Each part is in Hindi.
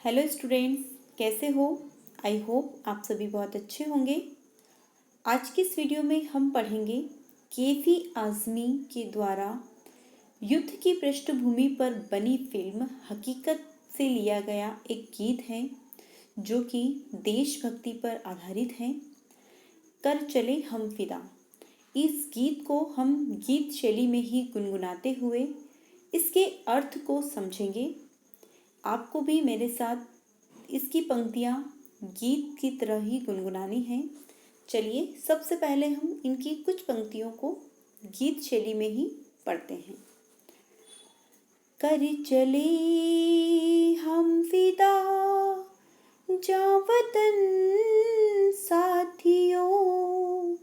हेलो स्टूडेंट्स, कैसे हो? आई होप आप सभी बहुत अच्छे होंगे। आज की इस वीडियो में हम पढ़ेंगे केफी आज़मी के द्वारा युद्ध की पृष्ठभूमि पर बनी फिल्म हकीकत से लिया गया एक गीत है जो कि देशभक्ति पर आधारित है। कर चले हम फिदा। इस गीत को हम गीत शैली में ही गुनगुनाते हुए इसके अर्थ को समझेंगे। आपको भी मेरे साथ इसकी पंक्तियाँ गीत की तरह ही गुनगुनानी हैं। चलिए सबसे पहले हम इनकी कुछ पंक्तियों को गीत शैली में ही पढ़ते हैं। कर चले हम फिदा जा वतन साथियों,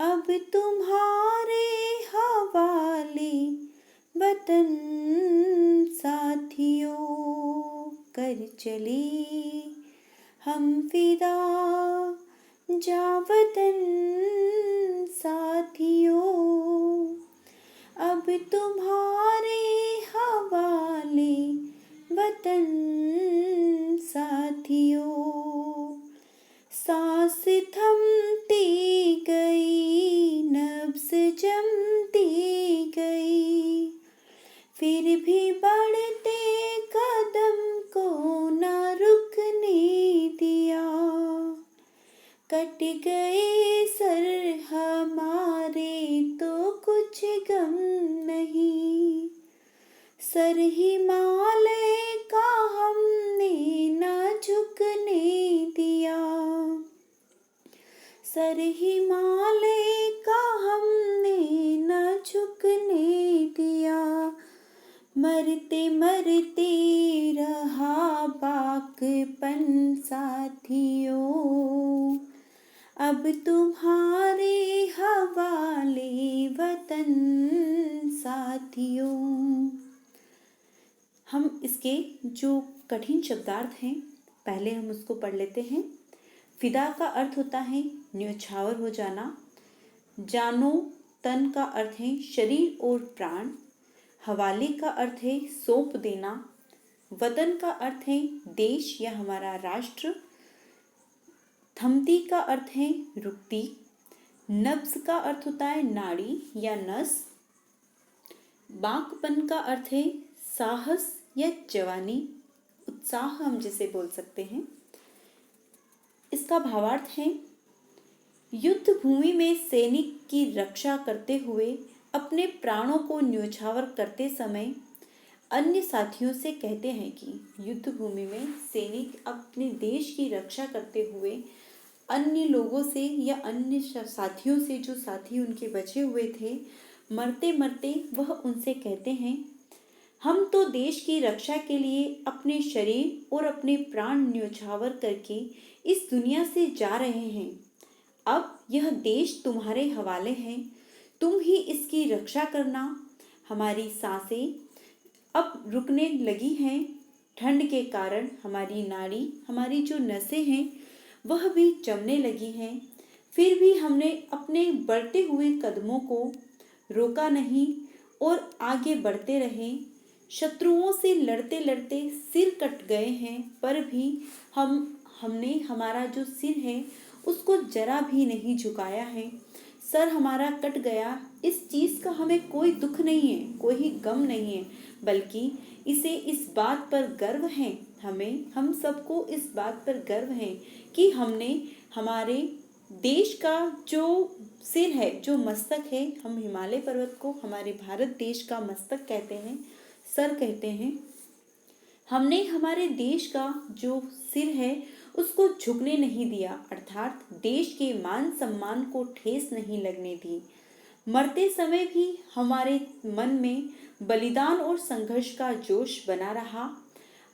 अब तुम्हारे हवाले वतन साथियों। कर चले हम फिदा जा वतन साथियों, अब तुम्हारे हवाले वतन साथियों। सांस थमती गई, नब्ज़ जमती गई, फिर भी बढ़ते कदम को ना रुकने दिया। कट गए सर हमारे तो कुछ गम नहीं, सर हिमालय का हमने ना झुकने दिया। सर हिमालय का हमने ना झुकने दिया। मरते मरते रहा बाकपन साथियों, अब तुम्हारे हवाले वतन साथियों। हम इसके जो कठिन शब्दार्थ हैं पहले हम उसको पढ़ लेते हैं। फिदा का अर्थ होता है न्यौछावर हो जाना। जानो तन का अर्थ है शरीर और प्राण। हवाले का अर्थ है सौंप देना। वतन का अर्थ है देश या हमारा राष्ट्र। थमती का अर्थ है रुकती। नब्ज़ का अर्थ होता है नाड़ी या नस। बाकपन का अर्थ है साहस या जवानी, उत्साह हम जिसे बोल सकते हैं। इसका भावार्थ है युद्ध भूमि में सैनिक की रक्षा करते हुए अपने प्राणों को न्यौछावर करते समय अन्य साथियों से कहते हैं कि युद्ध भूमि में सैनिक अपने देश की रक्षा करते हुए अन्य लोगों से या अन्य साथियों से, जो साथी उनके बचे हुए थे, मरते मरते वह उनसे कहते हैं, हम तो देश की रक्षा के लिए अपने शरीर और अपने प्राण न्यौछावर करके इस दुनिया से जा रहे हैं। अब यह देश तुम्हारे हवाले है, तुम ही इसकी रक्षा करना। हमारी सांसें अब रुकने लगी हैं ठंड के कारण। हमारी नाड़ी, हमारी जो नसें हैं वह भी जमने लगी हैं। फिर भी हमने अपने बढ़ते हुए कदमों को रोका नहीं और आगे बढ़ते रहे। शत्रुओं से लड़ते लड़ते सिर कट गए हैं, पर भी हमने हमारा जो सिर है उसको जरा भी नहीं झुकाया है। सर हमारा कट गया, इस चीज़ का हमें कोई दुख नहीं है, कोई गम नहीं है, बल्कि इस बात पर गर्व है। हम सबको इस बात पर गर्व है कि हमने हमारे देश का जो सिर है, जो मस्तक है, हम हिमालय पर्वत को हमारे भारत देश का मस्तक कहते हैं, सर कहते हैं। हमने हमारे देश का जो सिर है उसको झुकने नहीं दिया, अर्थात देश के मान सम्मान को ठेस नहीं लगने दी। मरते समय भी हमारे मन में बलिदान और संघर्ष का जोश बना रहा।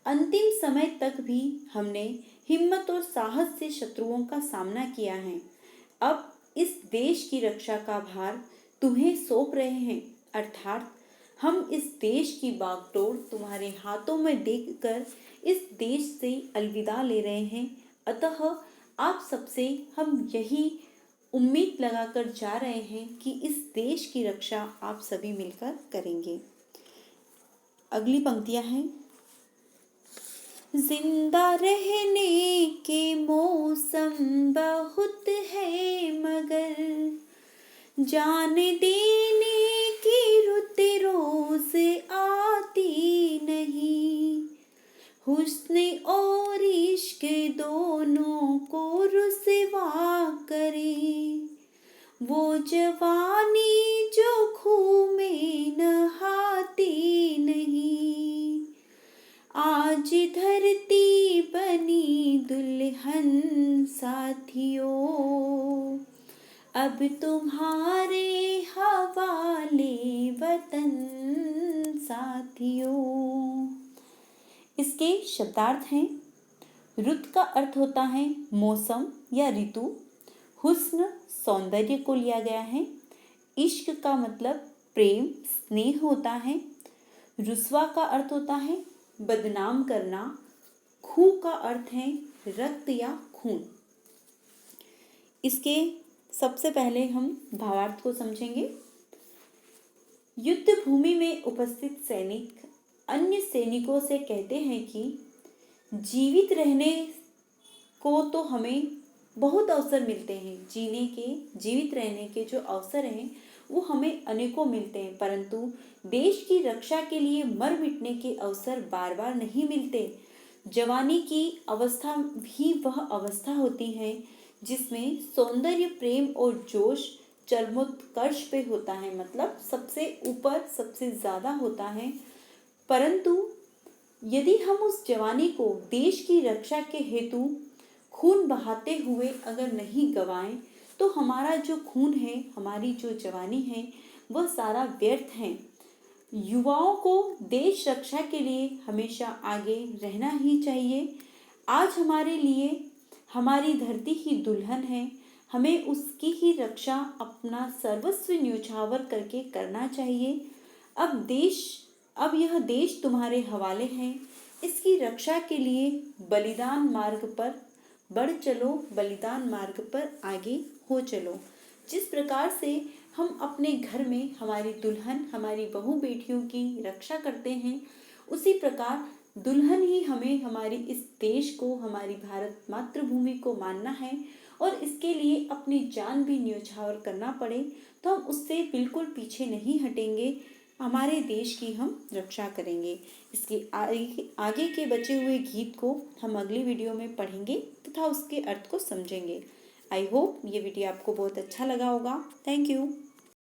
अंतिम समय तक भी हमने हिम्मत और साहस से शत्रुओं का सामना किया है। अब इस देश की रक्षा का भार तुम्हें सौंप रहे हैं, अर्थात हम इस देश की बागडोर तुम्हारे हाथों में देकर इस देश से अलविदा ले रहे हैं। अतः आप सबसे हम यही उम्मीद लगाकर जा रहे हैं कि इस देश की रक्षा आप सभी मिलकर करेंगे। अगली पंक्तियां हैं। जिंदा रहने के मौसम बहुत है, मगर जान देने की रुत रोज आती नहीं। हुस्न और इश्क दोनों को रुसवा करे, वो जवानी जो खूह में नहाती नहीं। आज धरती बनी दुल्हन साथियों, अब तुम्हारे हवाले वतन साथियों। इसके शब्दार्थ हैं, रुत का अर्थ होता है मौसम या ऋतु। हुस्न सौंदर्य को लिया गया है। इश्क का मतलब प्रेम स्नेह होता है। रुस्वा का अर्थ होता है बदनाम करना। खून का अर्थ है रक्त या खून। इसके सबसे पहले हम भावार्थ को समझेंगे। युद्ध भूमि में उपस्थित सैनिक अन्य सैनिकों से कहते हैं कि जीवित रहने को तो हमें बहुत अवसर मिलते हैं, जीवित रहने के जो अवसर हैं वो हमें अनेकों मिलते हैं, परंतु देश की रक्षा के लिए मर मिटने के अवसर बार बार नहीं मिलते। जवानी की अवस्था भी वह अवस्था होती है जिसमें सौंदर्य, प्रेम और जोश चरमोत्कर्ष पे होता है, मतलब सबसे ऊपर सबसे ज़्यादा होता है। परंतु यदि हम उस जवानी को देश की रक्षा के हेतु खून बहाते हुए अगर नहीं गवाएं तो हमारा जो खून है, हमारी जो जवानी है, वह सारा व्यर्थ है। युवाओं को देश रक्षा के लिए हमेशा आगे रहना ही चाहिए। आज हमारे लिए हमारी धरती ही दुल्हन है, हमें उसकी ही रक्षा अपना सर्वस्व न्योछावर करके करना चाहिए। अब यह देश तुम्हारे हवाले है, इसकी रक्षा के लिए बलिदान मार्ग पर बढ़ चलो, बलिदान मार्ग पर आगे हो चलो। जिस प्रकार से हम अपने घर में हमारी दुल्हन, हमारी बहू बेटियों की रक्षा करते हैं, उसी प्रकार दुल्हन ही हमें हमारी इस देश को, हमारी भारत मातृभूमि को मानना है और इसके लिए अपनी जान भी न्योछावर करना पड़े तो हम उससे बिल्कुल पीछे नहीं हटेंगे। हमारे देश की हम रक्षा करेंगे। इसके आगे के बचे हुए गीत को हम अगली वीडियो में पढ़ेंगे तथा उसके अर्थ को समझेंगे। आई होप ये वीडियो आपको बहुत अच्छा लगा होगा। Thank you.